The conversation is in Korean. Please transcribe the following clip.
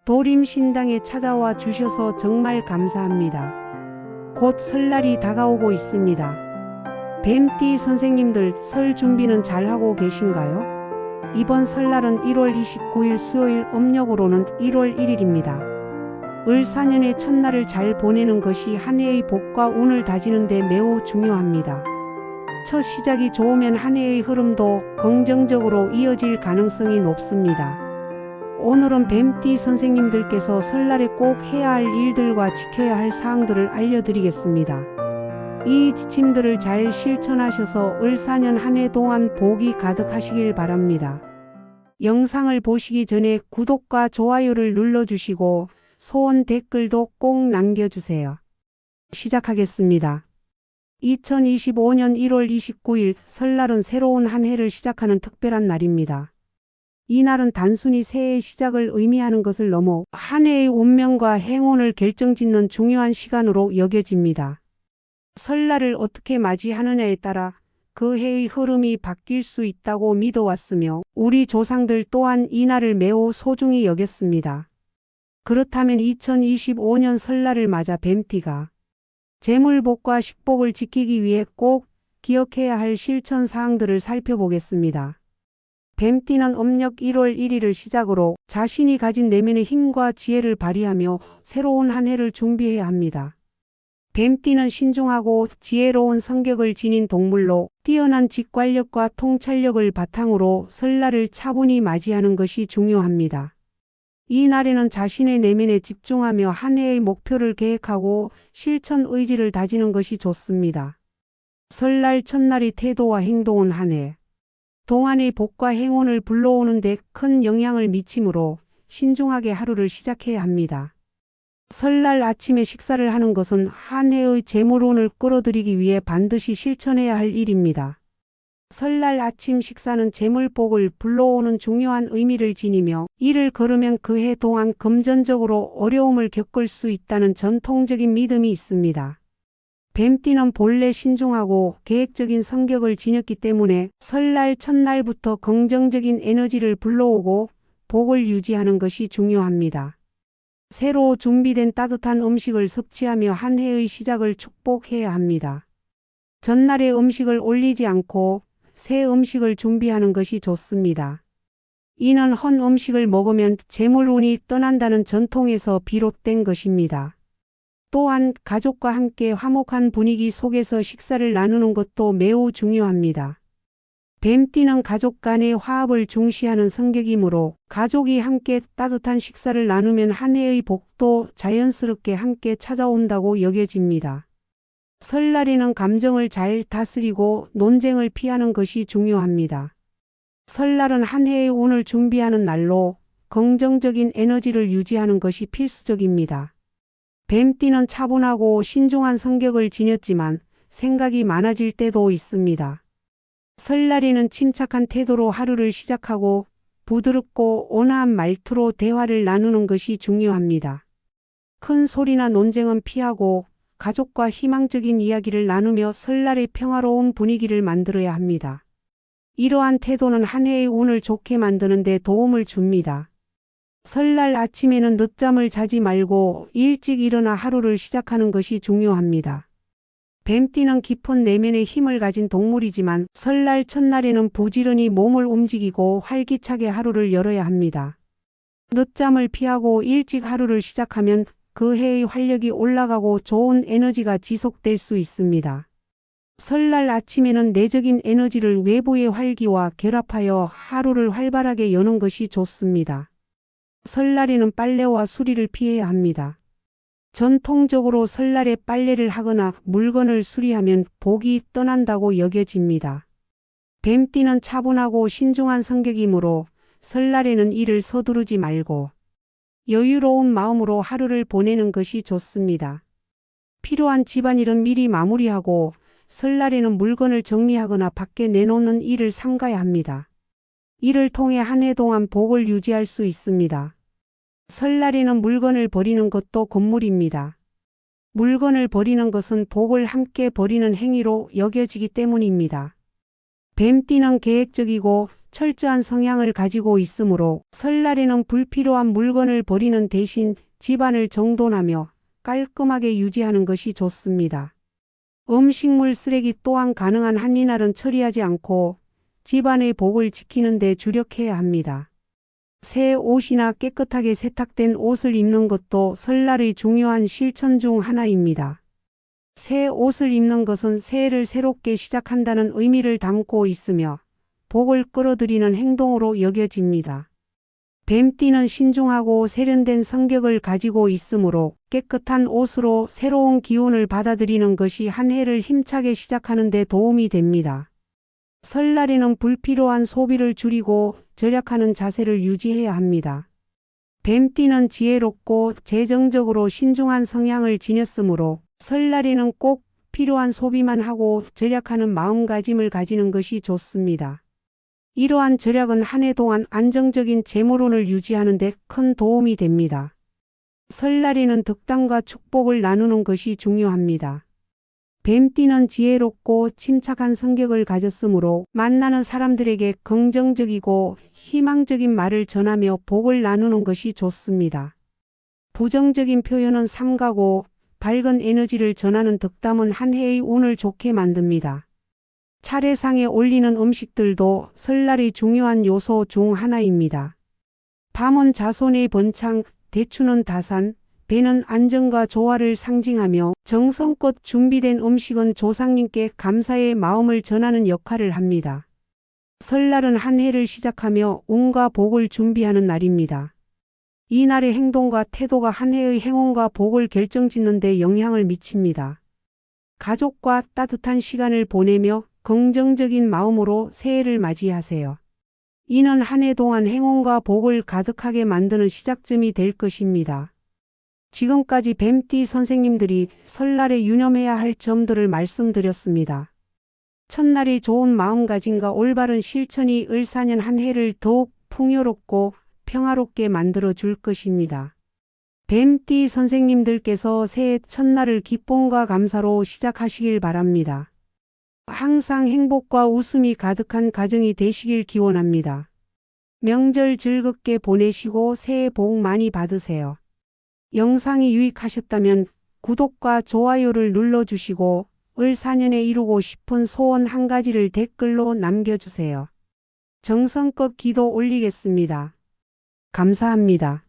도림신당에 찾아와 주셔서 정말 감사합니다. 곧 설날이 다가오고 있습니다. 뱀띠 선생님들 설 준비는 잘하고 계신가요? 이번 설날은 1월 29일 수요일 음력으로는 1월 1일입니다. 을사년의 첫날을 잘 보내는 것이 한 해의 복과 운을 다지는 데 매우 중요합니다. 첫 시작이 좋으면 한 해의 흐름도 긍정적으로 이어질 가능성이 높습니다. 오늘은 뱀띠 선생님들께서 설날에 꼭 해야 할 일들과 지켜야 할 사항들을 알려드리겠습니다. 이 지침들을 잘 실천하셔서 을사년 한 해 동안 복이 가득하시길 바랍니다. 영상을 보시기 전에 구독과 좋아요를 눌러주시고 소원 댓글도 꼭 남겨주세요. 시작하겠습니다. 2025년 1월 29일 설날은 새로운 한 해를 시작하는 특별한 날입니다. 이 날은 단순히 새해의 시작을 의미하는 것을 넘어 한 해의 운명과 행운을 결정짓는 중요한 시간으로 여겨집니다. 설날을 어떻게 맞이하느냐에 따라 그 해의 흐름이 바뀔 수 있다고 믿어왔으며 우리 조상들 또한 이 날을 매우 소중히 여겼습니다. 그렇다면 2025년 설날을 맞아 뱀띠가 재물복과 식복을 지키기 위해 꼭 기억해야 할 실천 사항들을 살펴보겠습니다. 뱀띠는 음력 1월 1일을 시작으로 자신이 가진 내면의 힘과 지혜를 발휘하며 새로운 한 해를 준비해야 합니다. 뱀띠는 신중하고 지혜로운 성격을 지닌 동물로 뛰어난 직관력과 통찰력을 바탕으로 설날을 차분히 맞이하는 것이 중요합니다. 이 날에는 자신의 내면에 집중하며 한 해의 목표를 계획하고 실천 의지를 다지는 것이 좋습니다. 설날 첫날의 태도와 행동은 한 해 동안의 복과 행운을 불러오는 데 큰 영향을 미치므로 신중하게 하루를 시작해야 합니다. 설날 아침에 식사를 하는 것은 한 해의 재물운을 끌어들이기 위해 반드시 실천해야 할 일입니다. 설날 아침 식사는 재물복을 불러오는 중요한 의미를 지니며 이를 거르면 그 해 동안 금전적으로 어려움을 겪을 수 있다는 전통적인 믿음이 있습니다. 뱀띠는 본래 신중하고 계획적인 성격을 지녔기 때문에 설날 첫날부터 긍정적인 에너지를 불러오고 복을 유지하는 것이 중요합니다. 새로 준비된 따뜻한 음식을 섭취하며 한 해의 시작을 축복해야 합니다. 전날의 음식을 올리지 않고 새 음식을 준비하는 것이 좋습니다. 이는 헌 음식을 먹으면 재물운이 떠난다는 전통에서 비롯된 것입니다. 또한 가족과 함께 화목한 분위기 속에서 식사를 나누는 것도 매우 중요합니다. 뱀띠는 가족 간의 화합을 중시하는 성격이므로 가족이 함께 따뜻한 식사를 나누면 한 해의 복도 자연스럽게 함께 찾아온다고 여겨집니다. 설날에는 감정을 잘 다스리고 논쟁을 피하는 것이 중요합니다. 설날은 한 해의 운을 준비하는 날로 긍정적인 에너지를 유지하는 것이 필수적입니다. 뱀띠는 차분하고 신중한 성격을 지녔지만 생각이 많아질 때도 있습니다. 설날에는 침착한 태도로 하루를 시작하고 부드럽고 온화한 말투로 대화를 나누는 것이 중요합니다. 큰 소리나 논쟁은 피하고 가족과 희망적인 이야기를 나누며 설날의 평화로운 분위기를 만들어야 합니다. 이러한 태도는 한 해의 운을 좋게 만드는 데 도움을 줍니다. 설날 아침에는 늦잠을 자지 말고 일찍 일어나 하루를 시작하는 것이 중요합니다. 뱀띠는 깊은 내면의 힘을 가진 동물이지만 설날 첫날에는 부지런히 몸을 움직이고 활기차게 하루를 열어야 합니다. 늦잠을 피하고 일찍 하루를 시작하면 그 해의 활력이 올라가고 좋은 에너지가 지속될 수 있습니다. 설날 아침에는 내적인 에너지를 외부의 활기와 결합하여 하루를 활발하게 여는 것이 좋습니다. 설날에는 빨래와 수리를 피해야 합니다. 전통적으로 설날에 빨래를 하거나 물건을 수리하면 복이 떠난다고 여겨집니다. 뱀띠는 차분하고 신중한 성격이므로 설날에는 일을 서두르지 말고 여유로운 마음으로 하루를 보내는 것이 좋습니다. 필요한 집안일은 미리 마무리하고 설날에는 물건을 정리하거나 밖에 내놓는 일을 삼가야 합니다. 이를 통해 한 해 동안 복을 유지할 수 있습니다. 설날에는 물건을 버리는 것도 금물입니다. 물건을 버리는 것은 복을 함께 버리는 행위로 여겨지기 때문입니다. 뱀띠는 계획적이고 철저한 성향을 가지고 있으므로 설날에는 불필요한 물건을 버리는 대신 집안을 정돈하며 깔끔하게 유지하는 것이 좋습니다. 음식물 쓰레기 또한 가능한 한 이날은 처리하지 않고 집안의 복을 지키는 데 주력해야 합니다. 새 옷이나 깨끗하게 세탁된 옷을 입는 것도 설날의 중요한 실천 중 하나입니다. 새 옷을 입는 것은 새해를 새롭게 시작한다는 의미를 담고 있으며 복을 끌어들이는 행동으로 여겨집니다. 뱀띠는 신중하고 세련된 성격을 가지고 있으므로 깨끗한 옷으로 새로운 기운을 받아들이는 것이 한 해를 힘차게 시작하는 데 도움이 됩니다. 설날에는 불필요한 소비를 줄이고 절약하는 자세를 유지해야 합니다. 뱀띠는 지혜롭고 재정적으로 신중한 성향을 지녔으므로 설날에는 꼭 필요한 소비만 하고 절약하는 마음가짐을 가지는 것이 좋습니다. 이러한 절약은 한 해 동안 안정적인 재물운을 유지하는 데 큰 도움이 됩니다. 설날에는 덕담과 축복을 나누는 것이 중요합니다. 뱀띠는 지혜롭고 침착한 성격을 가졌으므로 만나는 사람들에게 긍정적이고 희망적인 말을 전하며 복을 나누는 것이 좋습니다. 부정적인 표현은 삼가고 밝은 에너지를 전하는 덕담은 한 해의 운을 좋게 만듭니다. 차례상에 올리는 음식들도 설날의 중요한 요소 중 하나입니다. 밤은 자손의 번창, 대추는 다산, 배는 안정과 조화를 상징하며 정성껏 준비된 음식은 조상님께 감사의 마음을 전하는 역할을 합니다. 설날은 한 해를 시작하며 운과 복을 준비하는 날입니다. 이 날의 행동과 태도가 한 해의 행운과 복을 결정짓는 데 영향을 미칩니다. 가족과 따뜻한 시간을 보내며 긍정적인 마음으로 새해를 맞이하세요. 이는 한 해 동안 행운과 복을 가득하게 만드는 시작점이 될 것입니다. 지금까지 뱀띠 선생님들이 설날에 유념해야 할 점들을 말씀드렸습니다. 첫날이 좋은 마음가짐과 올바른 실천이 을사년 한 해를 더욱 풍요롭고 평화롭게 만들어 줄 것입니다. 뱀띠 선생님들께서 새해 첫날을 기쁨과 감사로 시작하시길 바랍니다. 항상 행복과 웃음이 가득한 가정이 되시길 기원합니다. 명절 즐겁게 보내시고 새해 복 많이 받으세요. 영상이 유익하셨다면 구독과 좋아요를 눌러주시고 올 4년에 이루고 싶은 소원 한 가지를 댓글로 남겨주세요. 정성껏 기도 올리겠습니다. 감사합니다.